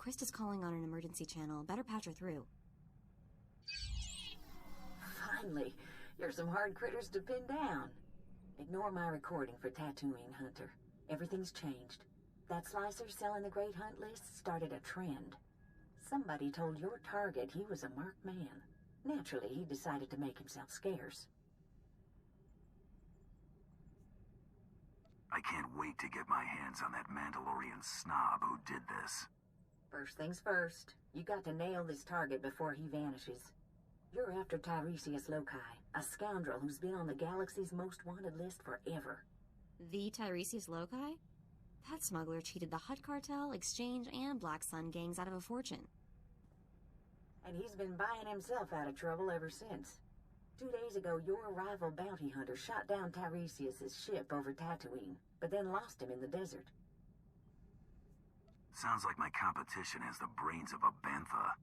Krista's calling on an emergency channel. Better patch her through. Finally, you're some hard critters to pin down. Ignore my recording for Tattooing Hunter. Everything's changed. That slicer selling the Great Hunt list started a trend. Somebody told your target he was a marked man. Naturally, he decided to make himself scarce. I can't wait to get my hands on that Mandalorian snob who did this. First things first, you got to nail this target before he vanishes. You're after Tiresias Loci, a scoundrel who's been on the galaxy's most wanted list forever. The Tiresias Loci? That smuggler cheated the Hutt Cartel, Exchange, and Black Sun gangs out of a fortune. And he's been buying himself out of trouble ever since. 2 days ago, your rival bounty hunter shot down Tiresias' ship over Tatooine, but then lost him in the desert. Sounds like my competition has the brains of a bantha.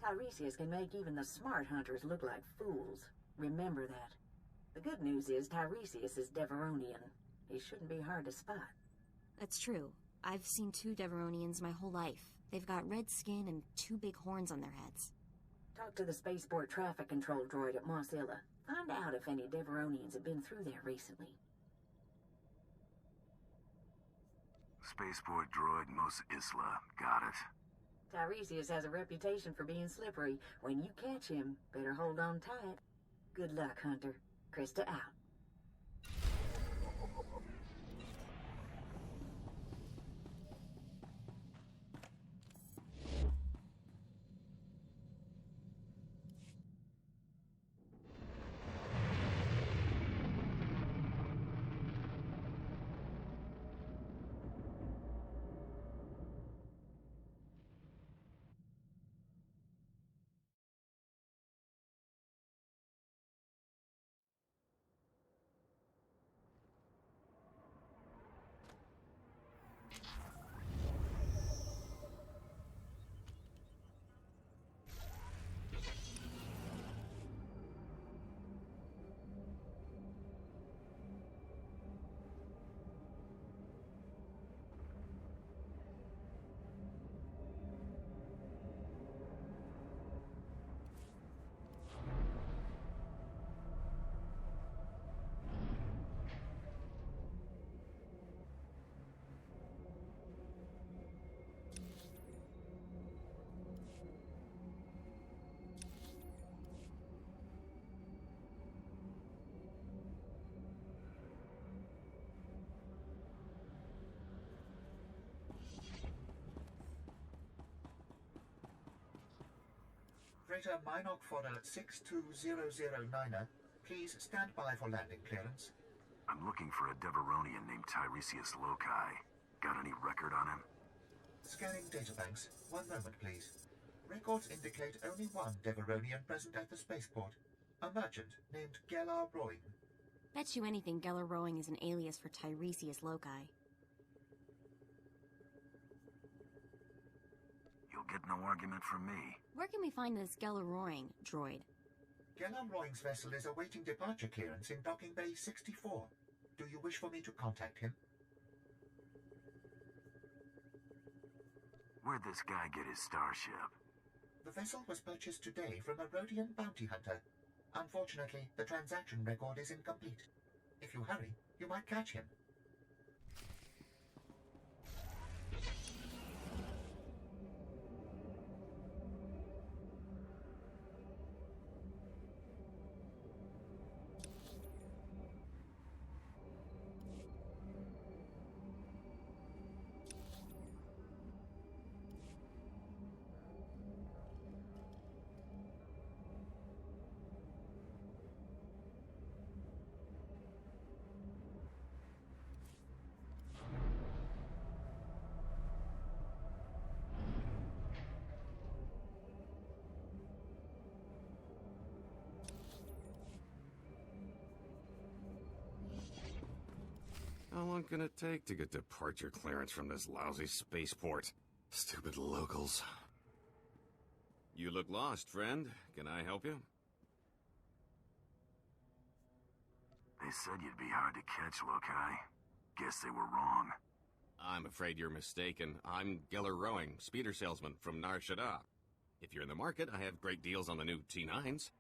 Tiresias can make even the smart hunters look like fools. Remember that. The good news is Tiresias is Deveronian. He shouldn't be hard to spot. That's true. I've seen 2 Deveronians my whole life. They've got red skin and 2 big horns on their heads. Talk to the spaceport traffic control droid at Mosilla. Find out if any Deveronians have been through there recently. Spaceport droid Mos Isla. Got it. Tiresias has a reputation for being slippery. When you catch him, better hold on tight. Good luck, Hunter. Krista out. Freighter Minoc Fodder 62009er, please stand by for landing clearance. I'm looking for a Deveronian named Tiresias Loci. Got any record on him? Scanning databanks. 1 moment, please. Records indicate only one Deveronian present at the spaceport. A merchant named Gellar Roying. Bet you anything Gellar Rowing is an alias for Tiresias Loci. You'll get no argument from me. Where can we find this Gellar Rowing droid? Gellar Roying's vessel is awaiting departure clearance in Docking Bay 64. Do you wish for me to contact him? Where'd this guy get his starship? The vessel was purchased today from a Rhodian bounty hunter. Unfortunately, the transaction record is incomplete. If you hurry, you might catch him. How long can it take to get departure clearance from this lousy spaceport? Stupid locals. You look lost, friend. Can I help you? They said you'd be hard to catch, Loci. Guess they were wrong. I'm afraid you're mistaken. I'm Geller Rowing, speeder salesman from Nar Shaddaa. If you're in the market, I have great deals on the new T9s.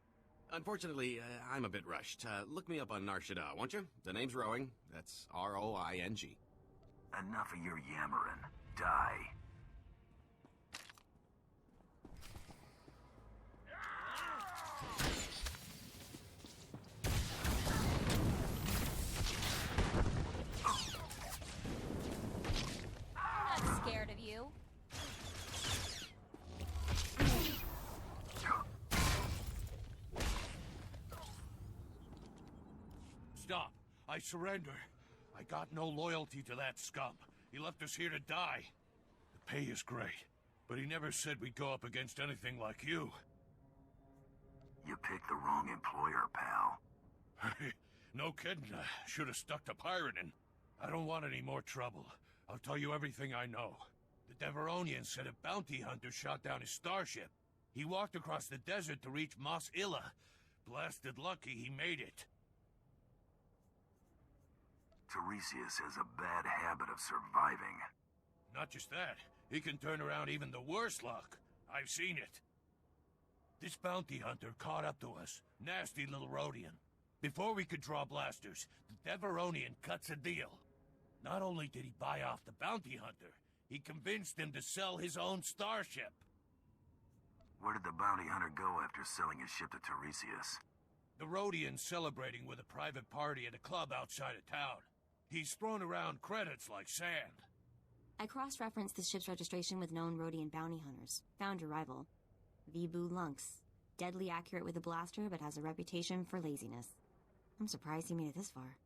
Unfortunately, I'm a bit rushed. Look me up on Nar Shaddaa, won't you? The name's Rowing. That's R-O-I-N-G. Enough of your yammering. Die. I'm not scared of you. Stop. I surrender. I got no loyalty to that scum. He left us here to die. The pay is great, but he never said we'd go up against anything like you. You picked the wrong employer, pal. No kidding. I should have stuck to pirating. I don't want any more trouble. I'll tell you everything I know. The Deveronian said a bounty hunter shot down his starship. He walked across the desert to reach Mos Illa. Blasted lucky he made it. Tiresias has a bad habit of surviving. Not just that, he can turn around even the worst luck. I've seen it. This bounty hunter caught up to us. Nasty little Rhodian. Before we could draw blasters, the Deveronian cuts a deal. Not only did he buy off the bounty hunter, he convinced him to sell his own starship. Where did the bounty hunter go after selling his ship to Tiresias? The Rhodian's celebrating with a private party at a club outside of town. He's thrown around credits like sand. I cross-referenced the ship's registration with known Rhodian bounty hunters. Found your rival. Vibu Lunx. Deadly accurate with a blaster, but has a reputation for laziness. I'm surprised he made it this far.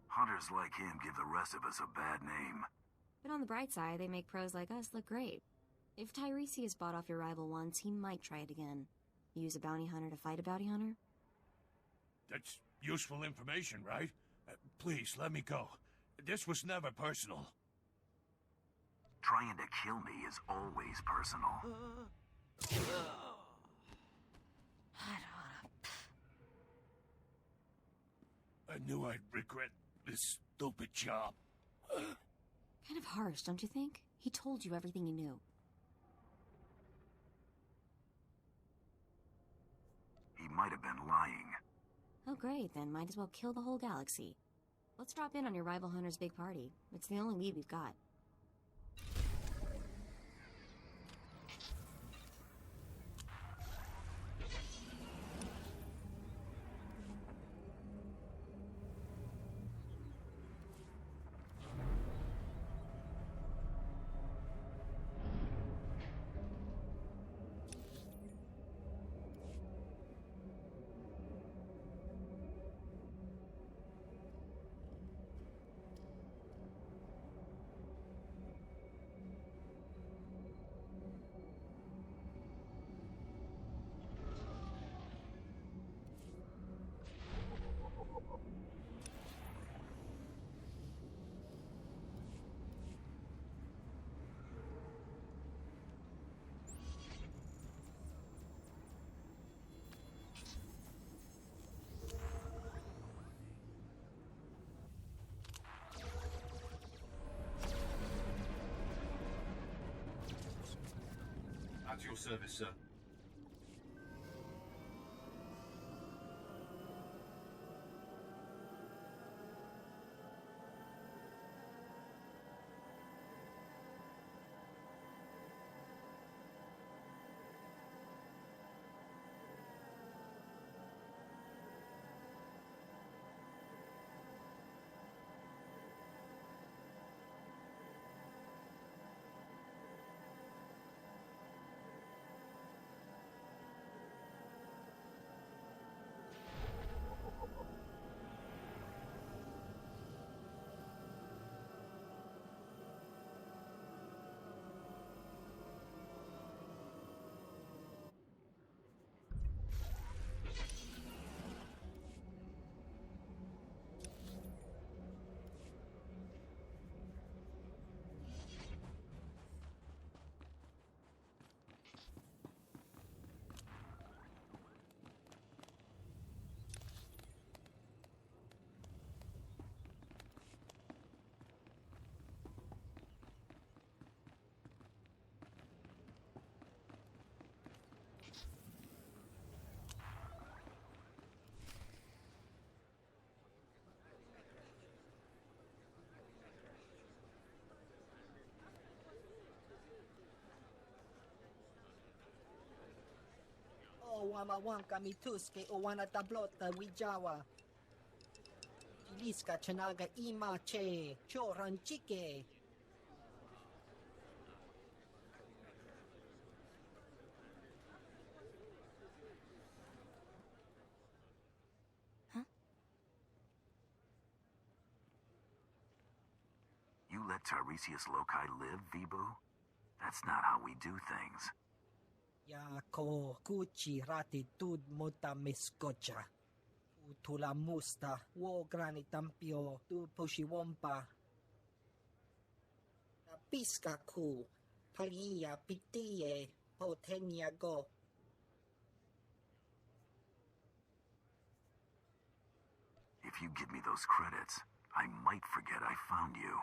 Hunters like him give the rest of us a bad name. But on the bright side, they make pros like us look great. If Tiresias bought off your rival once, he might try it again. Use a bounty hunter to fight a bounty hunter? That's useful information, right? Please, let me go. This was never personal. Trying to kill me is always personal. I knew I'd regret this stupid job. Kind of harsh, don't you think? He told you everything he knew. He might have been lying. Oh great, then might as well kill the whole galaxy. Let's drop in on your rival hunter's big party. It's the only lead we've got. At your service, sir. Uamawanka mituske uwana tablota wijawa. Filiska chanaga imache, choranchike. You let Tiresias Loci live, Vibu? That's not how we do things. Yako kuchi rati tud muta miskocha. Utula musta, wo granitampio, tu pushiwompa. Piska ku, palia pitie, potenia go. If you give me those credits, I might forget I found you.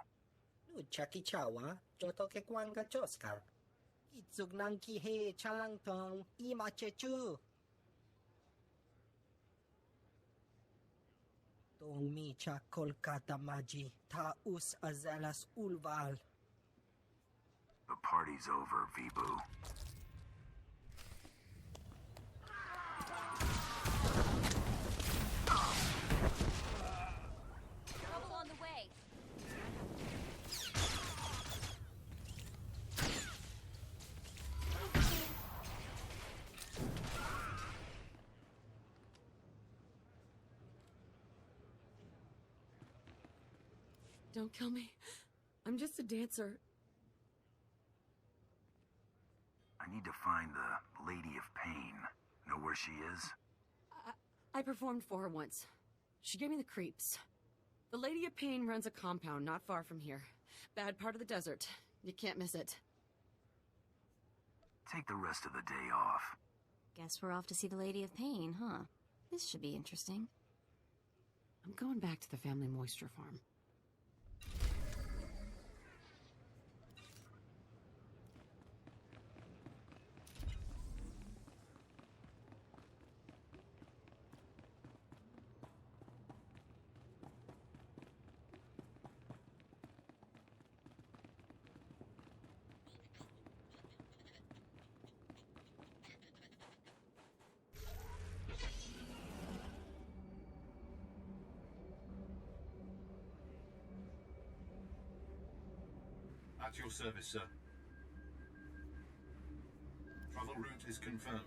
Nu chakichawa, jotoke kwanga choskar. Itsug nanki he chalangtong imachechu. Tong mi cha Kolkata maji, ta us azalas ulval. The party's over, Vibu. Trouble on the way. Don't kill me. I'm just a dancer. I need to find the Lady of Pain. Know where she is? I performed for her once. She gave me the creeps. The Lady of Pain runs a compound not far from here. Bad part of the desert. You can't miss it. Take the rest of the day off. Guess we're off to see the Lady of Pain, huh? This should be interesting. I'm going back to the family moisture farm. At your service, sir. Travel route is confirmed.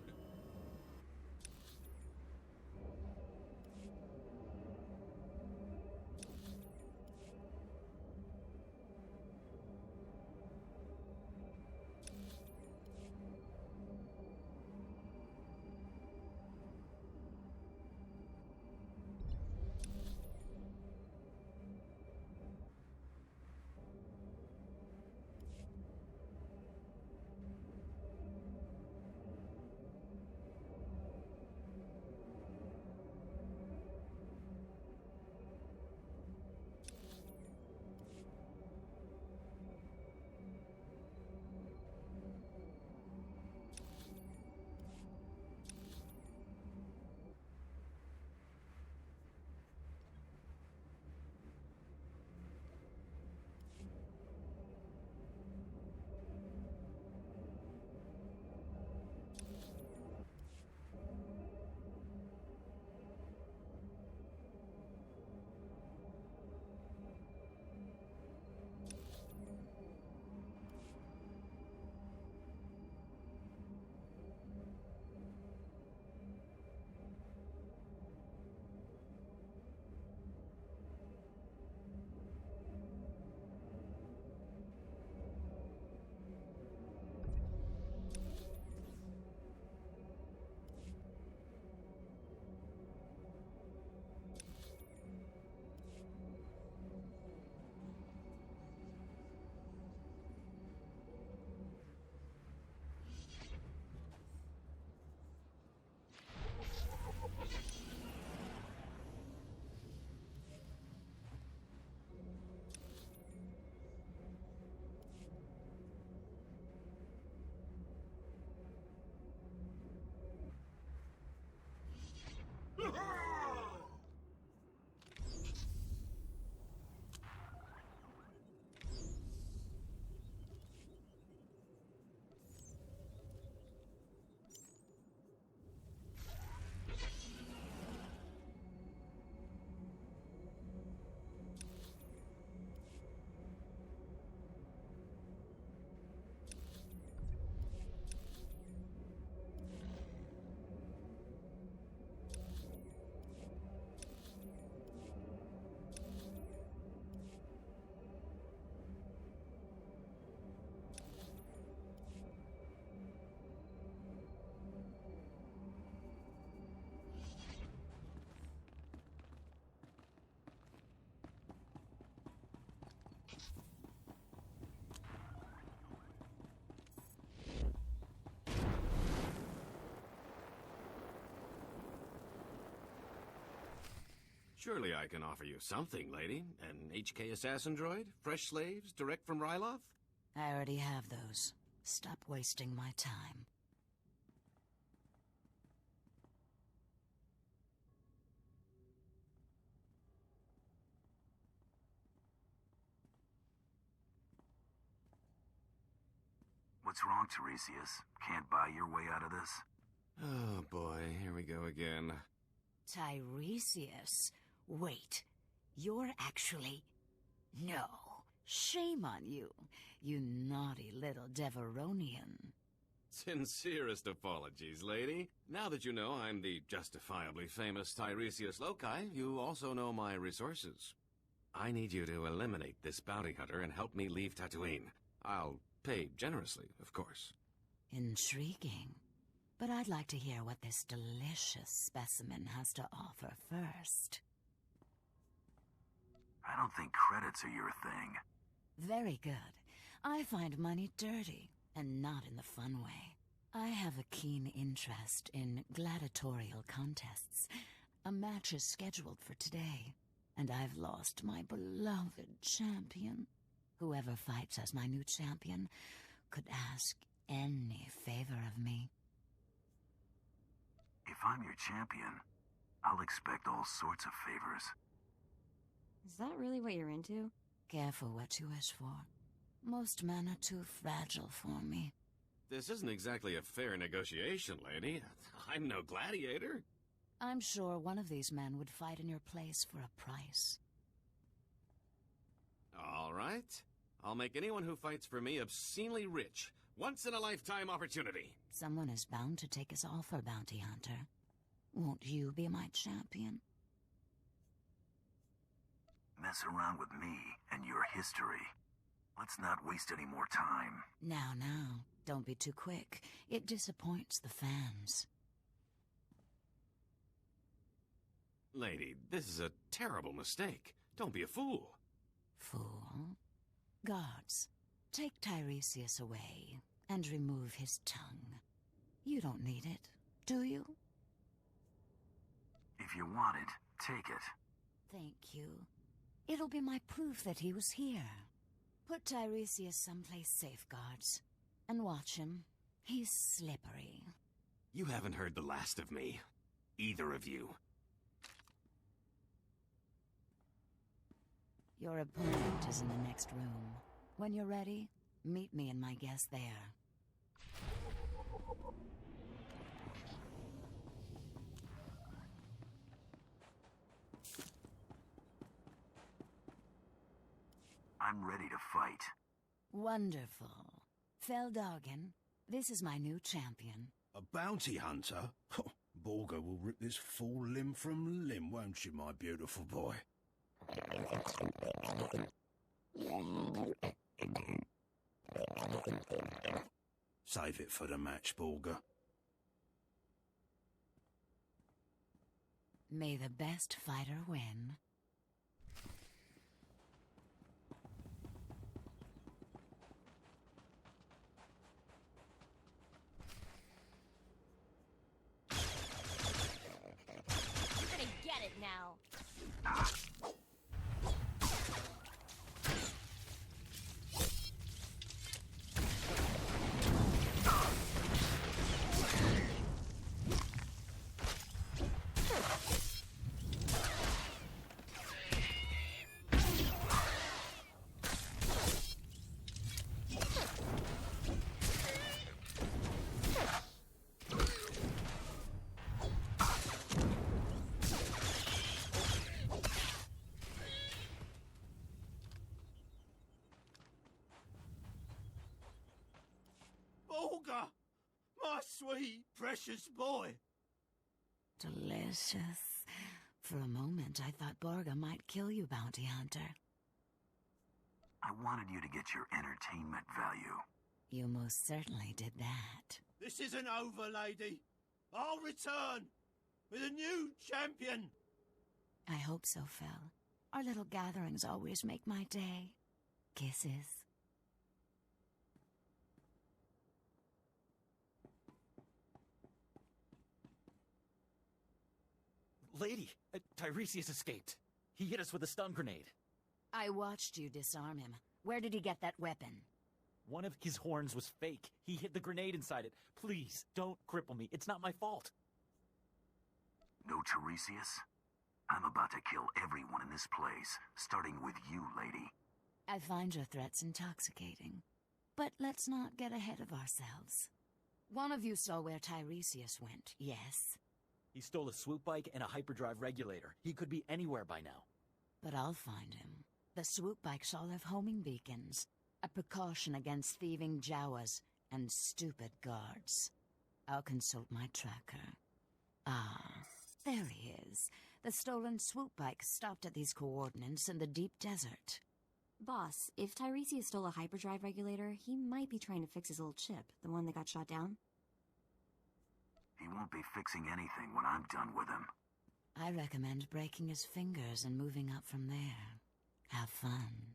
Surely I can offer you something, lady. An HK assassin droid? Fresh slaves? Direct from Ryloth? I already have those. Stop wasting my time. What's wrong, Tiresias? Can't buy your way out of this? Oh boy, here we go again. Tiresias? Wait, you're actually... No. Shame on you, you naughty little Deveronian. Sincerest apologies, lady. Now that you know I'm the justifiably famous Tiresias Loci, you also know my resources. I need you to eliminate this bounty hunter and help me leave Tatooine. I'll pay generously, of course. Intriguing. But I'd like to hear what this delicious specimen has to offer first. I don't think credits are your thing. Very good. I find money dirty, and not in the fun way. I have a keen interest in gladiatorial contests. A match is scheduled for today, and I've lost my beloved champion. Whoever fights as my new champion could ask any favor of me. If I'm your champion, I'll expect all sorts of favors. Is that really what you're into? Careful what you wish for. Most men are too fragile for me. This isn't exactly a fair negotiation, lady. I'm no gladiator. I'm sure one of these men would fight in your place for a price. All right. I'll make anyone who fights for me obscenely rich. Once-in-a-lifetime opportunity. Someone is bound to take us offer, Bounty Hunter. Won't you be my champion? Mess around with me and your history. Let's not waste any more time. Now, don't be too quick. It disappoints the fans. Lady, this is a terrible mistake. Don't be a fool. Fool? Guards, take Tiresias away and remove his tongue. You don't need it, do you? If you want it, take it. Thank you. It'll be my proof that he was here. Put Tiresias someplace safe, guards, and watch him. He's slippery. You haven't heard the last of me. Either of you. Your opponent is in the next room. When you're ready, meet me and my guest there. I'm ready to fight. Wonderful. Feldhagen, this is my new champion. A bounty hunter? Borga will rip this fool limb from limb, won't she, my beautiful boy? Save it for the match, Borga. May the best fighter win. You're gonna get it now. Borga! My sweet, precious boy! Delicious. For a moment, I thought Borga might kill you, Bounty Hunter. I wanted you to get your entertainment value. You most certainly did that. This isn't over, lady. I'll return with a new champion. I hope so, Phil. Our little gatherings always make my day. Kisses. Lady, Tiresias escaped. He hit us with a stun grenade. I watched you disarm him. Where did he get that weapon? One of his horns was fake. He hid the grenade inside it. Please, don't cripple me. It's not my fault. No Tiresias? I'm about to kill everyone in this place, starting with you, lady. I find your threats intoxicating. But let's not get ahead of ourselves. One of you saw where Tiresias went, yes? He stole a swoop bike and a hyperdrive regulator. He could be anywhere by now. But I'll find him. The swoop bikes all have homing beacons. A precaution against thieving Jawas and stupid guards. I'll consult my tracker. Ah, there he is. The stolen swoop bike stopped at these coordinates in the deep desert. Boss, if Tiresias stole a hyperdrive regulator, he might be trying to fix his old chip, the one that got shot down. He won't be fixing anything when I'm done with him. I recommend breaking his fingers and moving up from there. Have fun.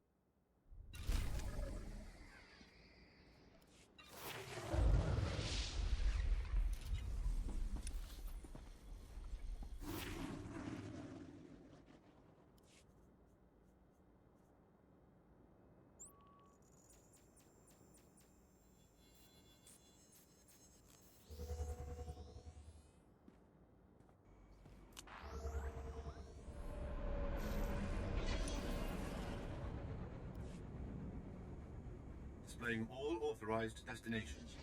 Displaying all authorized destinations.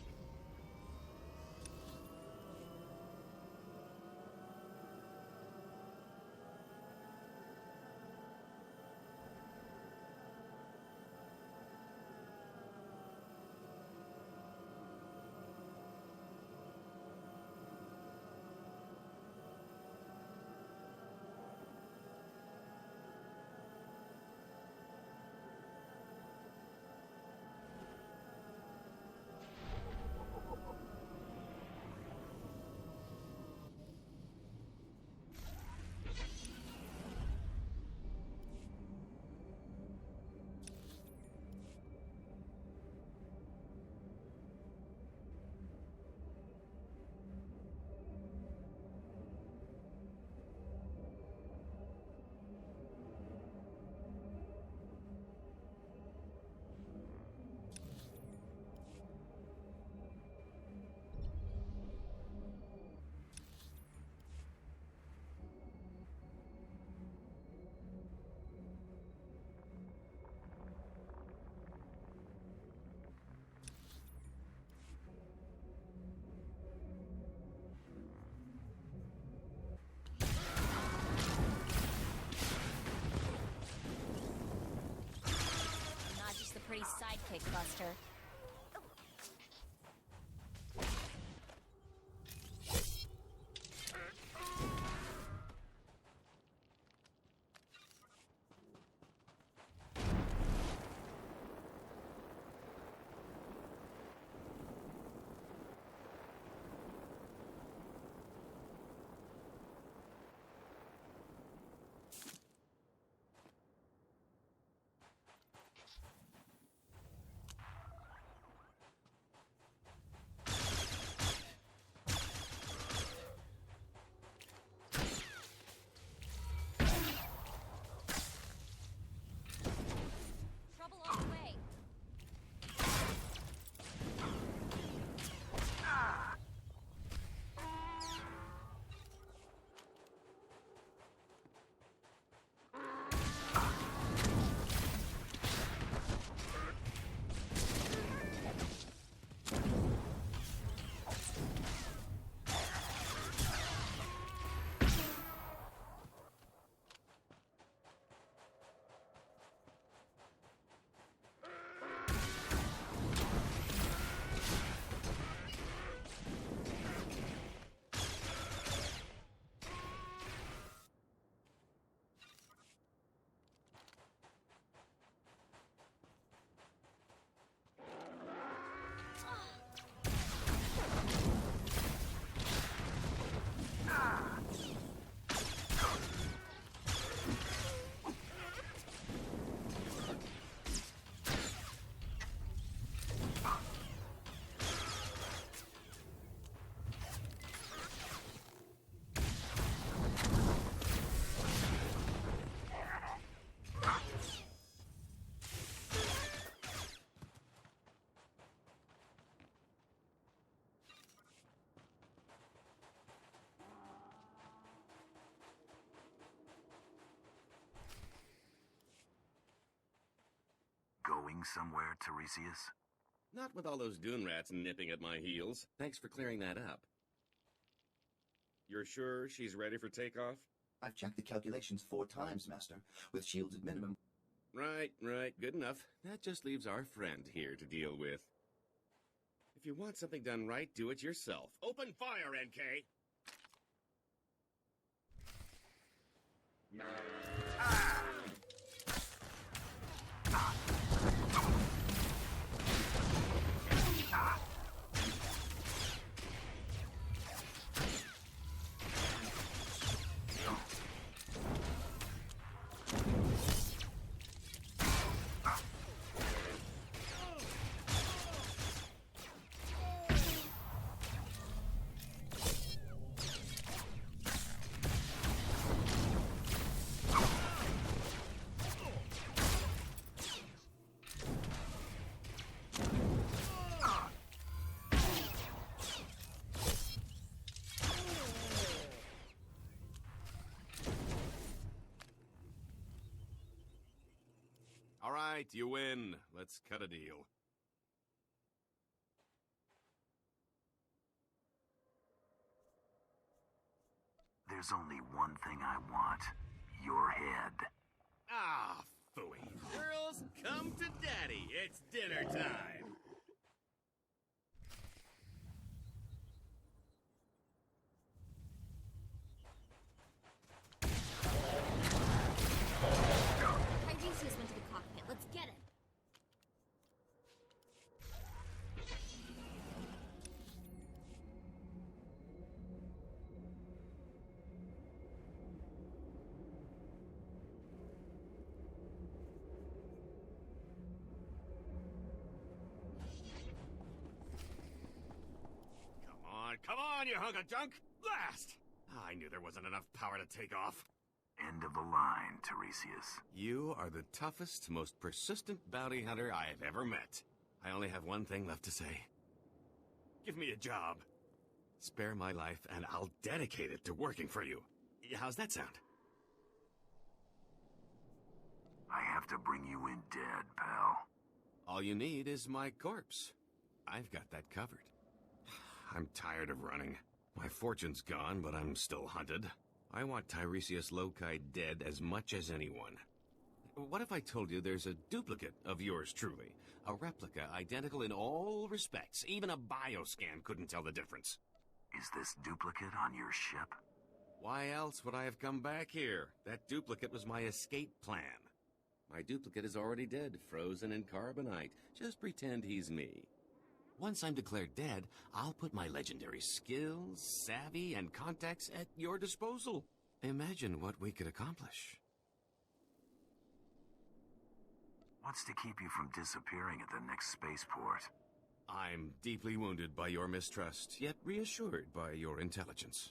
Pretty sidekick, Buster. going somewhere, Tiresias? Not with all those dune rats nipping at my heels. Thanks for clearing that up. You're sure she's ready for takeoff? I've checked the calculations 4 times, Master, with shields at minimum. Right. Good enough. That just leaves our friend here to deal with. If you want something done right, do it yourself. Open fire, NK! All right, you win. Let's cut a deal. There's only one thing I want. Your head. Ah, phooey. Girls, come to daddy. It's dinner time. Tiresias went to the cockpit. Let's get him. Come on, you hunk of junk! Blast! I knew there wasn't enough power to take off. End of the line, Tiresias. You are the toughest, most persistent bounty hunter I have ever met. I only have one thing left to say. Give me a job. Spare my life, and I'll dedicate it to working for you. How's that sound? I have to bring you in dead, pal. All you need is my corpse. I've got that covered. I'm tired of running. My fortune's gone, but I'm still hunted. I want Tiresias Loci dead as much as anyone. What if I told you there's a duplicate of yours truly? A replica identical in all respects. Even a bioscan couldn't tell the difference. Is this duplicate on your ship? Why else would I have come back here? That duplicate was my escape plan. My duplicate is already dead, frozen in carbonite. Just pretend he's me. Once I'm declared dead, I'll put my legendary skills, savvy, and contacts at your disposal. Imagine what we could accomplish. What's to keep you from disappearing at the next spaceport? I'm deeply wounded by your mistrust, yet reassured by your intelligence.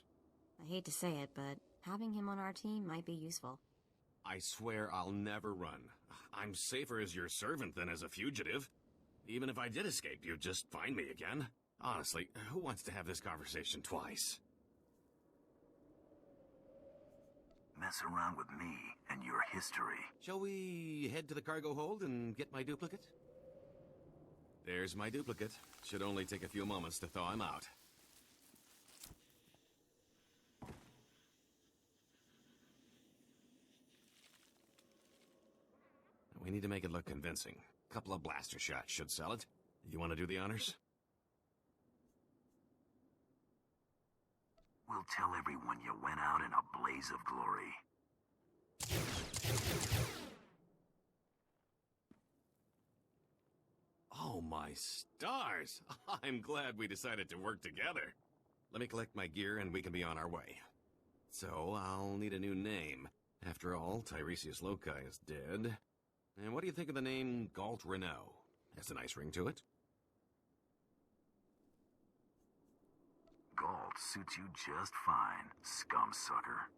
I hate to say it, but having him on our team might be useful. I swear I'll never run. I'm safer as your servant than as a fugitive. Even if I did escape, you'd just find me again. Honestly, who wants to have this conversation twice? Mess around with me and your history. Shall we head to the cargo hold and get my duplicate? There's my duplicate. Should only take a few moments to thaw him out. We need to make it look convincing. A couple of blaster shots should sell it. You want to do the honors? We'll tell everyone you went out in a blaze of glory. Oh, my stars! I'm glad we decided to work together. Let me collect my gear and we can be on our way. So, I'll need a new name. After all, Tiresias Loci is dead. And what do you think of the name Galt Renault? Has a nice ring to it. Galt suits you just fine, scumsucker.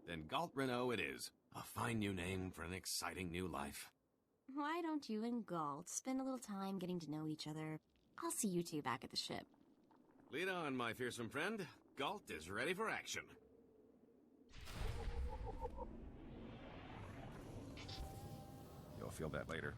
Then Galt Renault it is. A fine new name for an exciting new life. Why don't you and Galt spend a little time getting to know each other? I'll see you two back at the ship. Lead on, my fearsome friend. Galt is ready for action. You'll feel that later.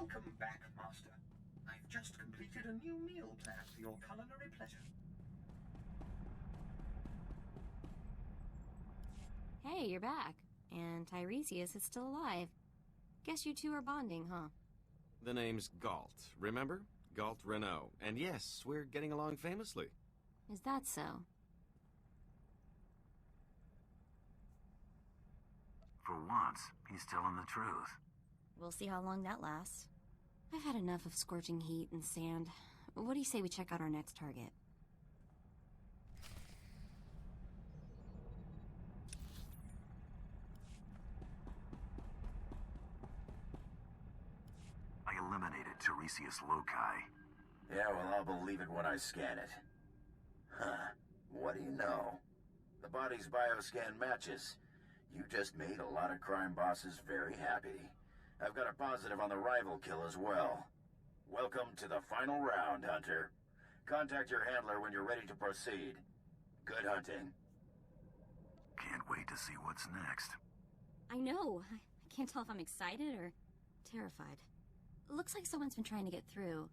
Welcome back, Master. I've just completed a new meal plan for your culinary pleasure. Hey, you're back. And Tiresias is still alive. Guess you two are bonding, huh? The name's Galt, remember? Galt Renault. And yes, we're getting along famously. Is that so? For once, he's telling the truth. We'll see how long that lasts. I've had enough of scorching heat and sand. What do you say we check out our next target? I eliminated Tiresias loci. Yeah, well, I'll believe it when I scan it. Huh. What do you know? The body's bioscan matches. You just made a lot of crime bosses very happy. I've got a positive on the rival kill as well. Welcome to the final round, Hunter. Contact your handler when you're ready to proceed. Good hunting. Can't wait to see what's next. I know. I can't tell if I'm excited or terrified. Looks like someone's been trying to get through.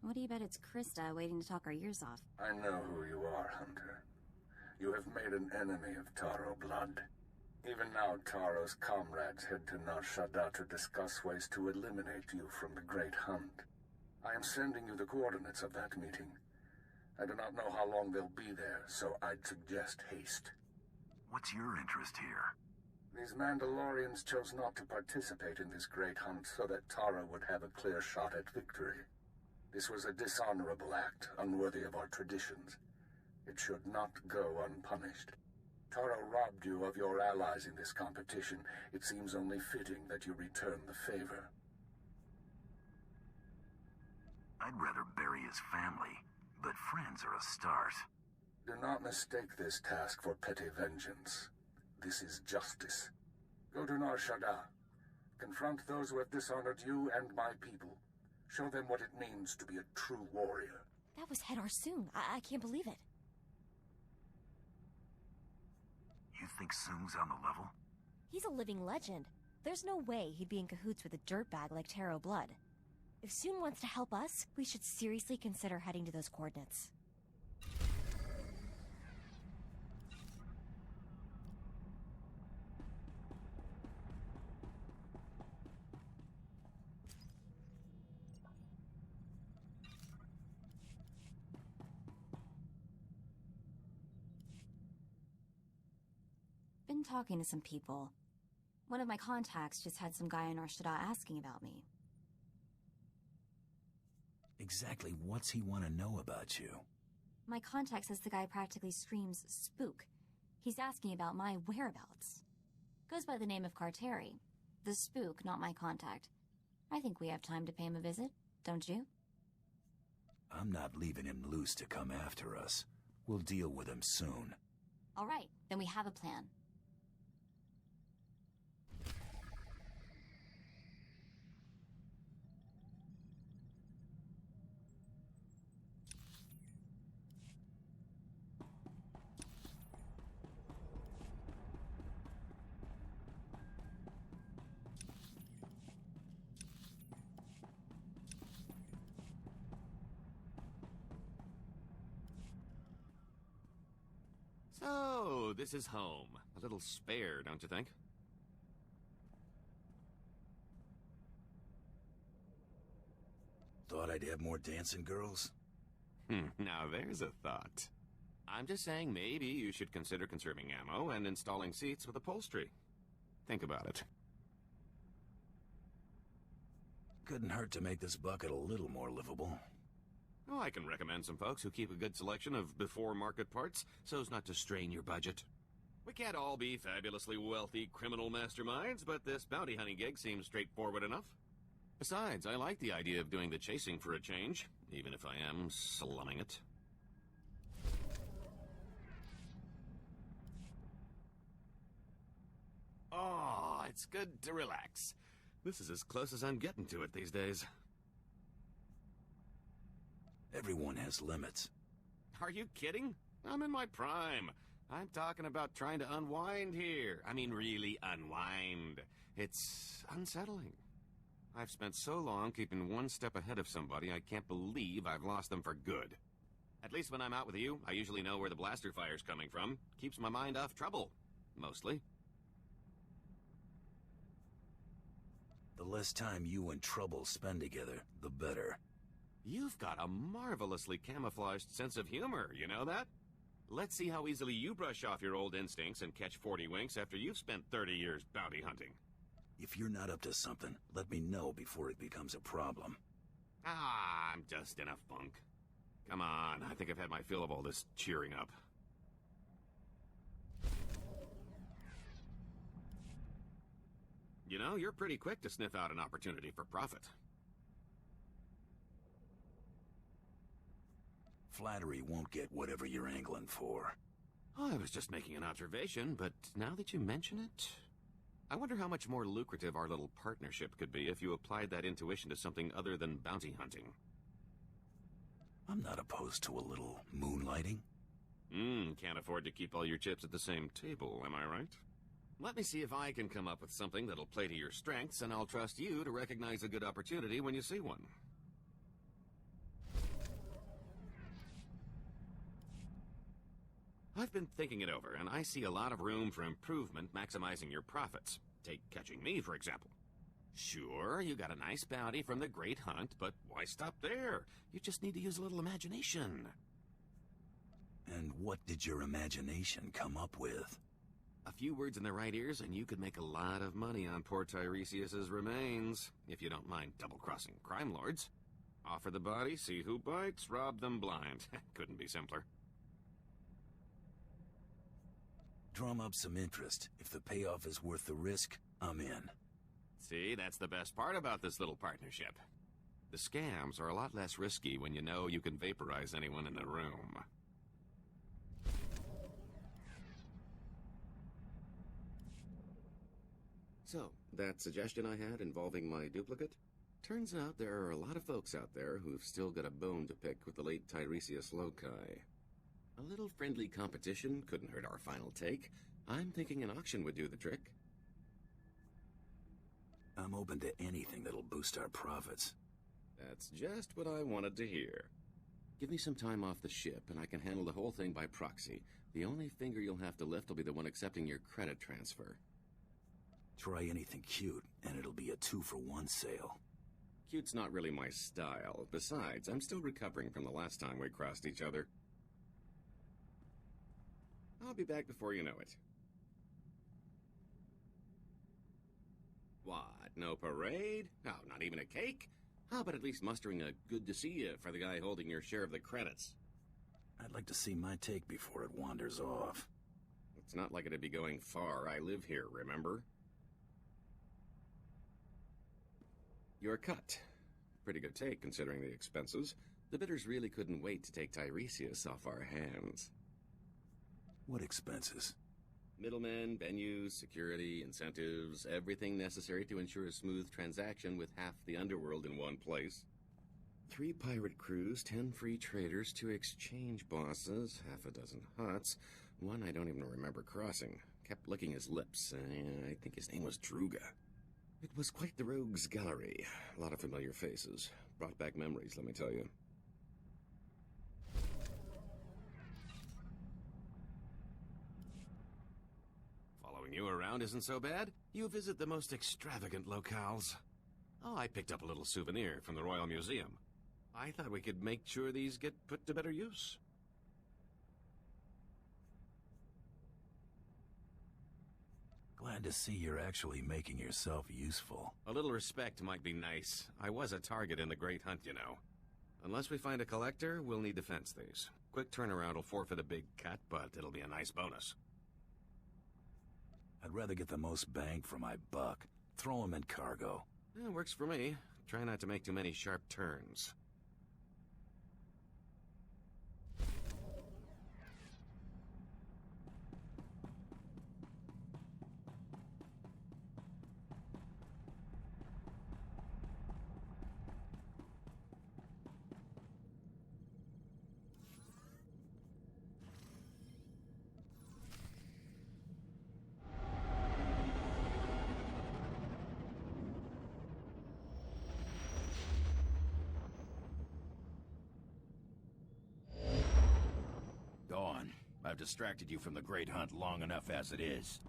What do you bet it's Krista waiting to talk our ears off? I know who you are, Hunter. You have made an enemy of Taro Blood. Even now, Taro's comrades head to Nar Shaddaa to discuss ways to eliminate you from the Great Hunt. I am sending you the coordinates of that meeting. I do not know how long they'll be there, so I'd suggest haste. What's your interest here? These Mandalorians chose not to participate in this Great Hunt so that Taro would have a clear shot at victory. This was a dishonorable act, unworthy of our traditions. It should not go unpunished. Taro robbed you of your allies in this competition. It seems only fitting that you return the favor. I'd rather bury his family, but friends are a start. Do not mistake this task for petty vengeance. This is justice. Go to Nar Shaddaa. Confront those who have dishonored you and my people. Show them what it means to be a true warrior. That was Head Arsung. I can't believe it. You think Soong's on the level? He's a living legend. There's no way he'd be in cahoots with a dirtbag like Taro Blood. If Soong wants to help us, we should seriously consider heading to those coordinates. Been talking to some people. One of my contacts just had some guy in Nar Shaddaa asking about me. Exactly what's he want to know about you? My contact says the guy practically screams spook. He's asking about my whereabouts. Goes by the name of Carteri. The spook, not my contact. I think we have time to pay him a visit, don't you? I'm not leaving him loose to come after us. We'll deal with him soon. All right, then we have a plan. So, this is home. A little spare, don't you think? Thought I'd have more dancing girls? Now there's a thought. I'm just saying maybe you should consider conserving ammo and installing seats with upholstery. Think about it. Couldn't hurt to make this bucket a little more livable. Oh, I can recommend some folks who keep a good selection of before-market parts so as not to strain your budget. We can't all be fabulously wealthy criminal masterminds, but this bounty hunting gig seems straightforward enough. Besides, I like the idea of doing the chasing for a change, even if I am slumming it. Oh, it's good to relax. This is as close as I'm getting to it these days. Everyone has limits. Are you kidding? I'm in my prime. I'm talking about trying to unwind here. I mean, really unwind. It's unsettling. I've spent so long keeping one step ahead of somebody, I can't believe I've lost them for good. At least when I'm out with you, I usually know where the blaster fire's coming from. Keeps my mind off trouble. Mostly. The less time you and Trouble spend together, the better. You've got a marvelously camouflaged sense of humor, you know that? Let's see how easily you brush off your old instincts and catch 40 winks after you've spent 30 years bounty hunting. If you're not up to something, let me know before it becomes a problem. I'm just in a funk. Come on, I think I've had my fill of all this cheering up. You know, you're pretty quick to sniff out an opportunity for profit. Flattery won't get whatever you're angling for. Oh, I was just making an observation, but now that you mention it, I wonder how much more lucrative our little partnership could be if you applied that intuition to something other than bounty hunting. I'm not opposed to a little moonlighting. Can't afford to keep all your chips at the same table, am I right? Let me see if I can come up with something that'll play to your strengths, and I'll trust you to recognize a good opportunity when you see one. I've been thinking it over, and I see a lot of room for improvement maximizing your profits. Take catching me, for example. Sure, you got a nice bounty from the Great Hunt, but why stop there? You just need to use a little imagination. And what did your imagination come up with? A few words in the right ears, and you could make a lot of money on poor Tiresias's remains, if you don't mind double-crossing crime lords. Offer the body, see who bites, rob them blind. Couldn't be simpler. Drum up some interest. If the payoff is worth the risk, I'm in. See, that's the best part about this little partnership. The scams are a lot less risky when you know you can vaporize anyone in the room. So, that suggestion I had involving my duplicate? Turns out there are a lot of folks out there who've still got a bone to pick with the late Tiresias Loci. A little friendly competition couldn't hurt our final take. I'm thinking an auction would do the trick. I'm open to anything that'll boost our profits. That's just what I wanted to hear. Give me some time off the ship, and I can handle the whole thing by proxy. The only finger you'll have to lift will be the one accepting your credit transfer. Try anything cute, and it'll be a 2-for-1 sale. Cute's not really my style. Besides, I'm still recovering from the last time we crossed each other. I'll be back before you know it. What, no parade? Oh, not even a cake? How about at least mustering a good to see you for the guy holding your share of the credits? I'd like to see my take before it wanders off. It's not like it'd be going far. I live here, remember? Your cut. Pretty good take, considering the expenses. The bidders really couldn't wait to take Tiresias off our hands. What expenses? Middlemen, venues, security, incentives, everything necessary to ensure a smooth transaction with half the underworld in one place. 3 pirate crews, 10 free traders, 2 exchange bosses, half a dozen huts, 1 I don't even remember crossing. Kept licking his lips. I think his name was Druga. It was quite the rogues' gallery. A lot of familiar faces. Brought back memories, let me tell you. Following you around isn't so bad. You visit the most extravagant locales. Oh, I picked up a little souvenir from the Royal Museum. I thought we could make sure these get put to better use. Glad to see you're actually making yourself useful. A little respect might be nice. I was a target in the Great Hunt, you know. Unless we find a collector, we'll need to fence these. Quick turnaround will forfeit a big cut, but it'll be a nice bonus. I'd rather get the most bang for my buck. Throw 'em in cargo. Yeah, works for me. Try not to make too many sharp turns. I've distracted you from the Great Hunt long enough as it is.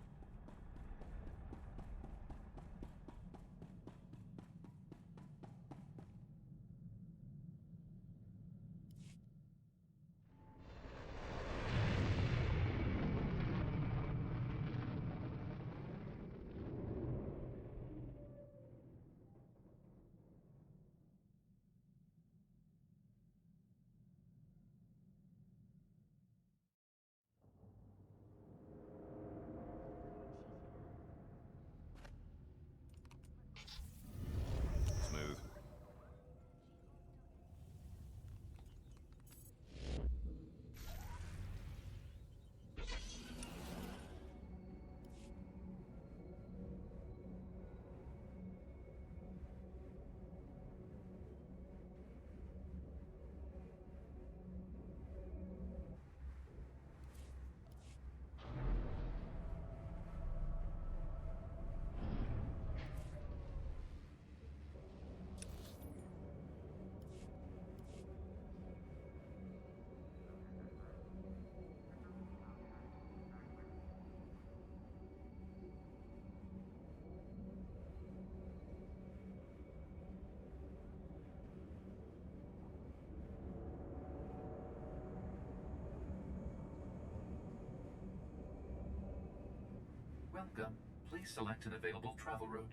Smooth. Welcome. Please select an available travel route.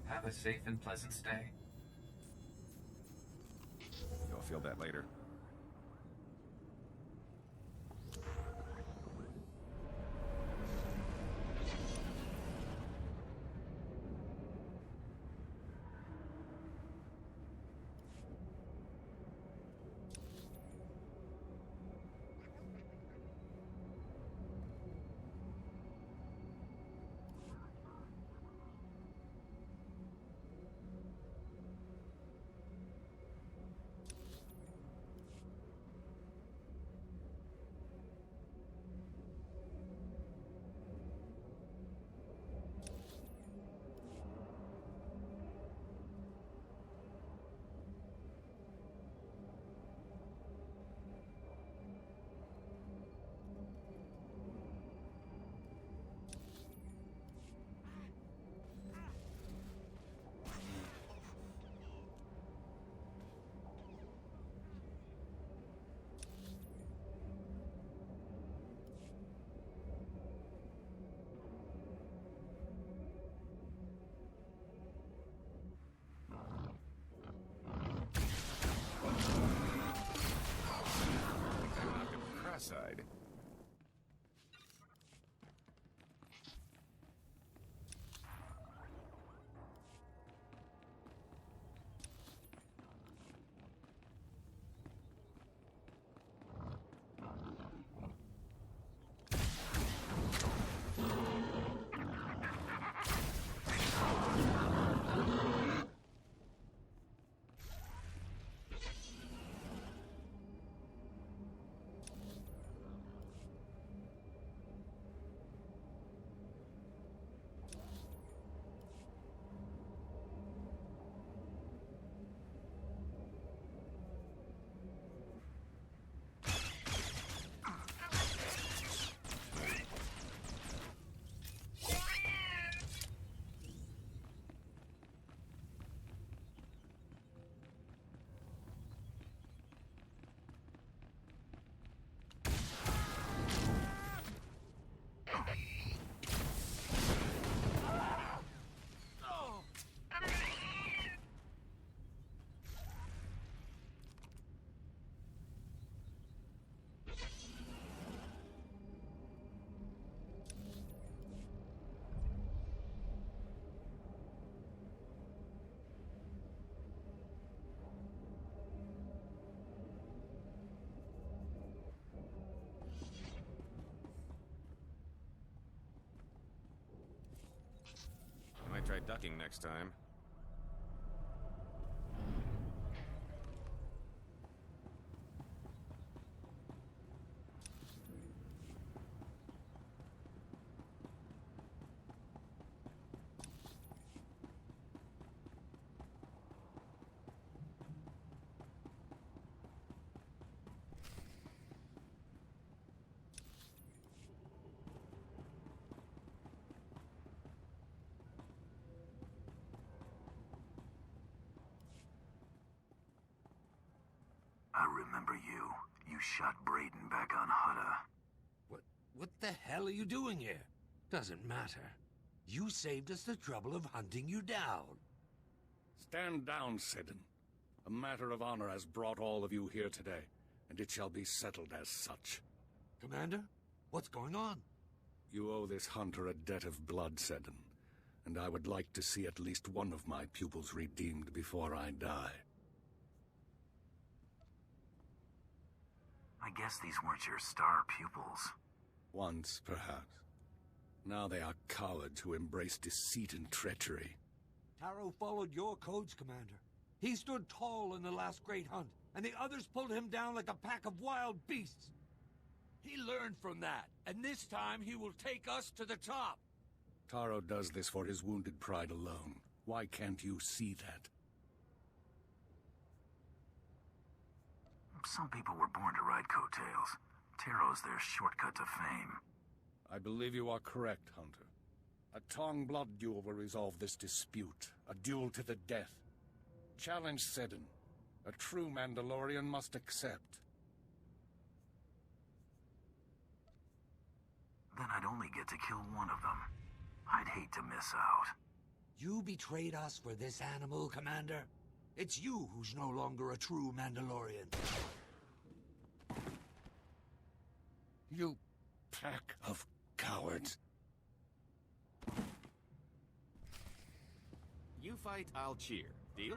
Have a safe and pleasant stay. You'll feel that later. Side. Might try ducking next time. remember you. You shot Braden back on Hutta. What the hell are you doing here? Doesn't matter. You saved us the trouble of hunting you down. Stand down, Seddon. A matter of honor has brought all of you here today, and it shall be settled as such. Commander, what's going on? You owe this hunter a debt of blood, Seddon, and I would like to see at least one of my pupils redeemed before I die. I guess these weren't your star pupils. Once, perhaps. Now they are cowards who embrace deceit and treachery. Taro followed your codes, Commander. He stood tall in the last great hunt, and the others pulled him down like a pack of wild beasts. He learned from that, and this time he will take us to the top. Taro does this for his wounded pride alone. Why can't you see that? Some people were born to ride coattails. Taro's their shortcut to fame. I believe you are correct, Hunter. A Tong blood duel will resolve this dispute. A duel to the death. Challenge Seddon. A true Mandalorian must accept. Then I'd only get to kill one of them. I'd hate to miss out. You betrayed us for this animal, Commander. It's you who's no longer a true Mandalorian. You pack of cowards. You fight, I'll cheer. Deal?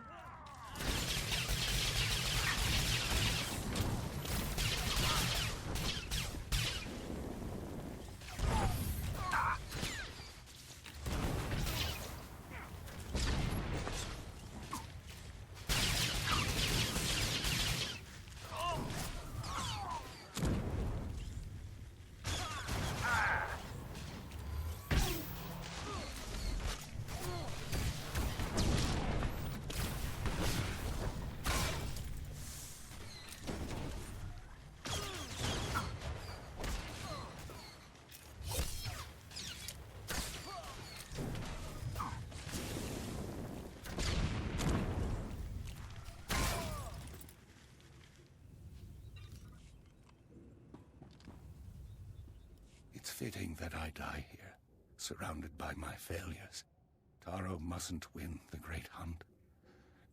It's fitting that I die here, surrounded by my failures. Taro mustn't win the great hunt.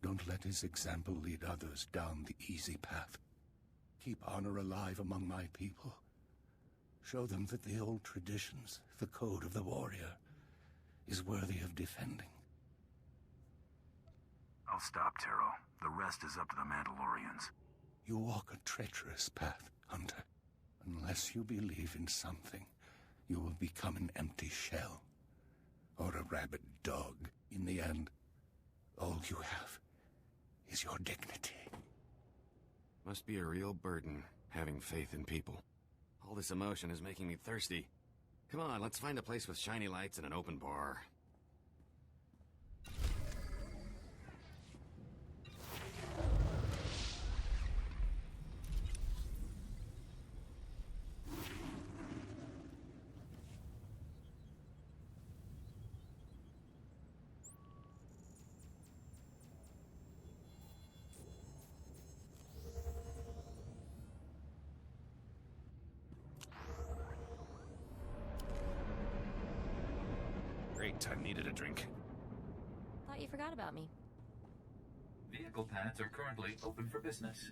Don't let his example lead others down the easy path. Keep honor alive among my people. Show them that the old traditions, the code of the warrior, is worthy of defending. I'll stop, Taro. The rest is up to the Mandalorians. You walk a treacherous path, Hunter. Unless you believe in something, you will become an empty shell. Or a rabid dog. In the end, all you have is your dignity. Must be a real burden, having faith in people. All this emotion is making me thirsty. Come on, let's find a place with shiny lights and an open bar. Great, I needed a drink. Thought you forgot about me. Vehicle pads are currently open for business.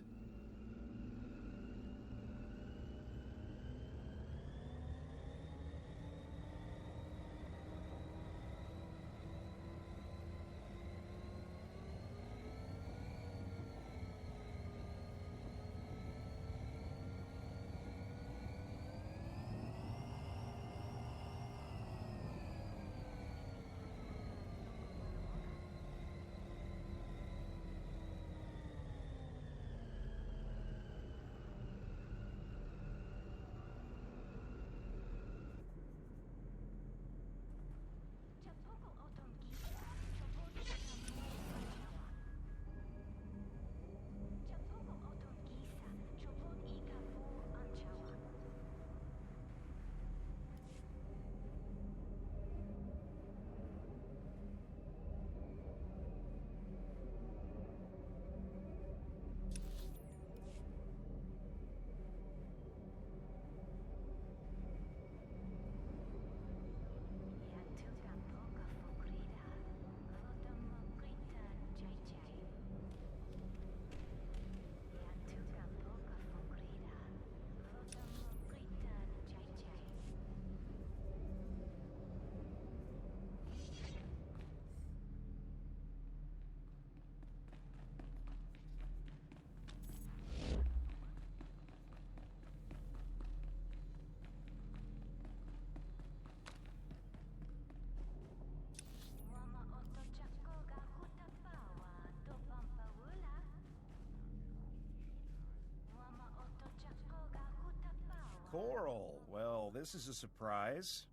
this is a surprise.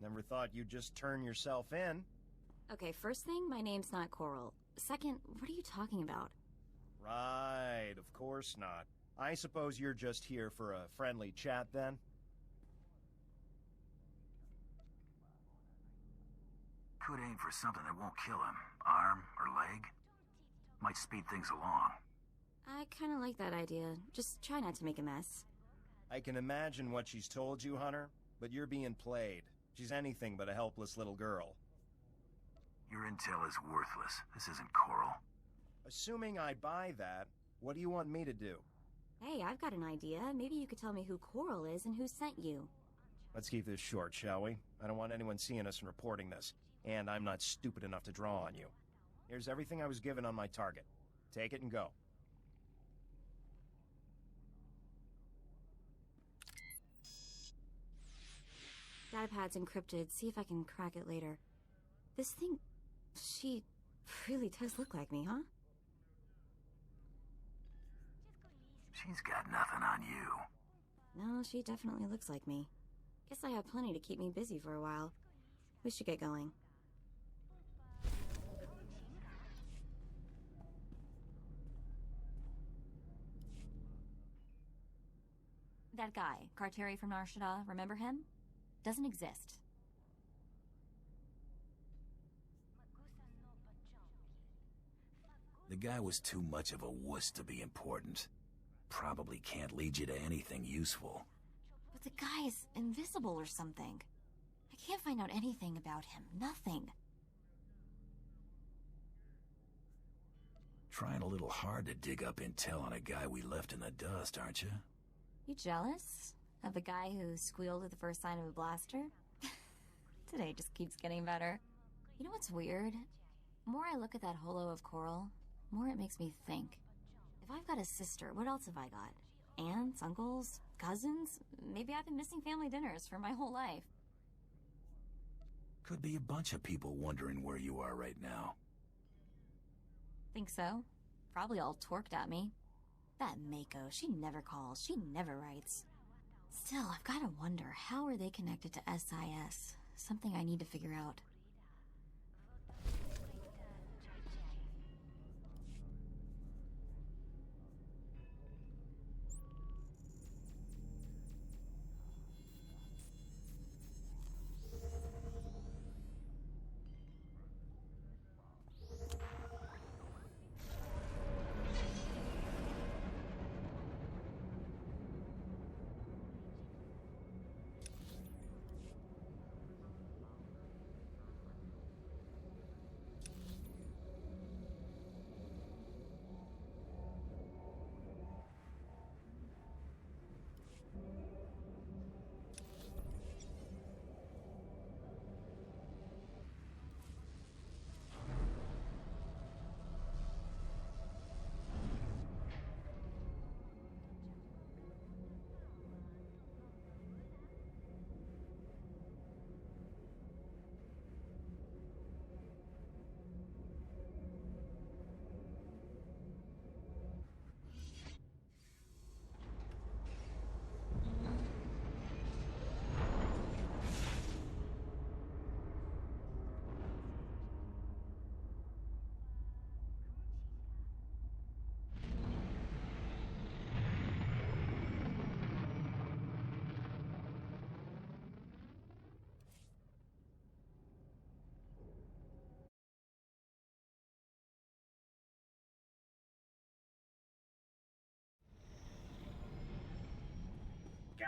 Never thought you'd just turn yourself in. Okay, first thing, my name's not Coral. Second, what are you talking about? Right, of course not. I suppose you're just here for a friendly chat, then? Could aim for something that won't kill him. Arm or leg. Might speed things along. I kinda like that idea. Just try not to make a mess. I can imagine what she's told you, Hunter, but you're being played. She's anything but a helpless little girl. Your intel is worthless. This isn't Coral. Assuming I buy that, what do you want me to do? Hey, I've got an idea. Maybe you could tell me who Coral is and who sent you. Let's keep this short, shall we? I don't want anyone seeing us and reporting this. And I'm not stupid enough to draw on you. Here's everything I was given on my target. Take it and go. Datapad's encrypted. See if I can crack it later. This thing... she really does look like me, huh? She's got nothing on you. No, she definitely looks like me. Guess I have plenty to keep me busy for a while. We should get going. That guy, Carteri from Nar Shaddaa, remember him? Doesn't exist. The guy was too much of a wuss to be important. Probably can't lead you to anything useful. But the guy is invisible or something. I can't find out anything about him. Nothing. Trying a little hard to dig up intel on a guy we left in the dust, aren't you? You jealous? Of the guy who squealed at the first sign of a blaster? Today just keeps getting better. You know what's weird? The more I look at that holo of Coral, the more it makes me think. If I've got a sister, what else have I got? Aunts, uncles, cousins? Maybe I've been missing family dinners for my whole life. Could be a bunch of people wondering where you are right now. Think so? Probably all torqued at me. That Mako, she never calls, she never writes. Still, I've gotta wonder, how are they connected to SIS? Something I need to figure out.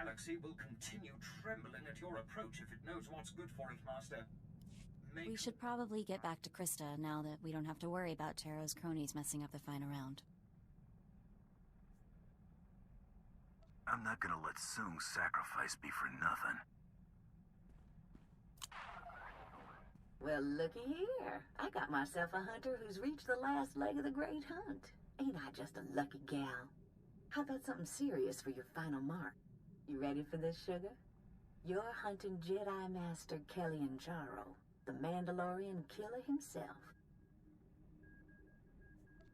Galaxy will continue trembling at your approach if it knows what's good for it, Master. We should probably get back to Krista now that we don't have to worry about Taro's cronies messing up the fine around. I'm not gonna let Soong's sacrifice be for nothing. Well, looky here. I got myself a hunter who's reached the last leg of the great hunt. Ain't I just a lucky gal? How about something serious for your final mark? You ready for this, sugar? You're hunting Jedi Master Kellyan Jaro, the Mandalorian killer himself.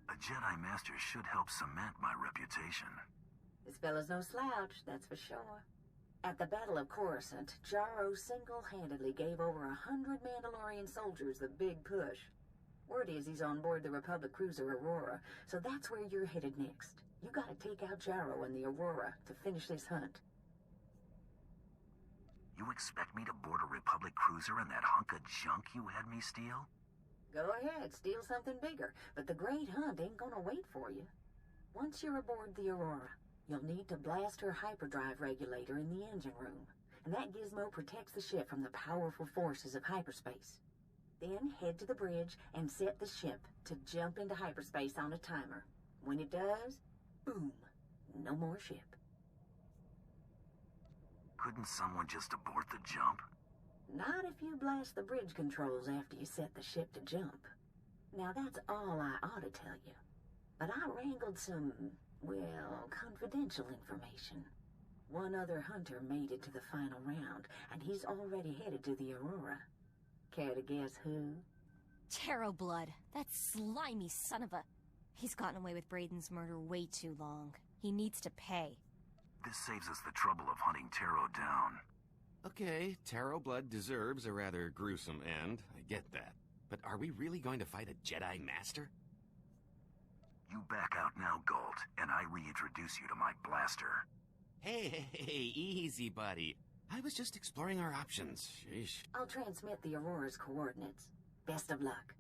A Jedi Master should help cement my reputation. This fella's no slouch, that's for sure. At the Battle of Coruscant, Jaro single-handedly gave over 100 Mandalorian soldiers the big push. Word is he's on board the Republic cruiser Aurora, so that's where you're headed next. You gotta take out Jaro and the Aurora to finish this hunt. You expect me to board a Republic cruiser in that hunk of junk you had me steal? Go ahead, steal something bigger, but the Great Hunt ain't gonna wait for you. Once you're aboard the Aurora, you'll need to blast her hyperdrive regulator in the engine room, and that gizmo protects the ship from the powerful forces of hyperspace. Then head to the bridge and set the ship to jump into hyperspace on a timer. When it does, boom, no more ship. Couldn't someone just abort the jump? Not if you blast the bridge controls after you set the ship to jump. Now that's all I ought to tell you. But I wrangled some, well, confidential information. One other hunter made it to the final round, and he's already headed to the Aurora. Care to guess who? Taro Blood. That slimy son of a... He's gotten away with Brayden's murder way too long. He needs to pay. This saves us the trouble of hunting Taro down. Okay, Taro Blood deserves a rather gruesome end. I get that. But are we really going to fight a Jedi Master? You back out now, Galt, and I reintroduce you to my blaster. Hey, easy, buddy. I was just exploring our options. Sheesh. I'll transmit the Aurora's coordinates. Best of luck.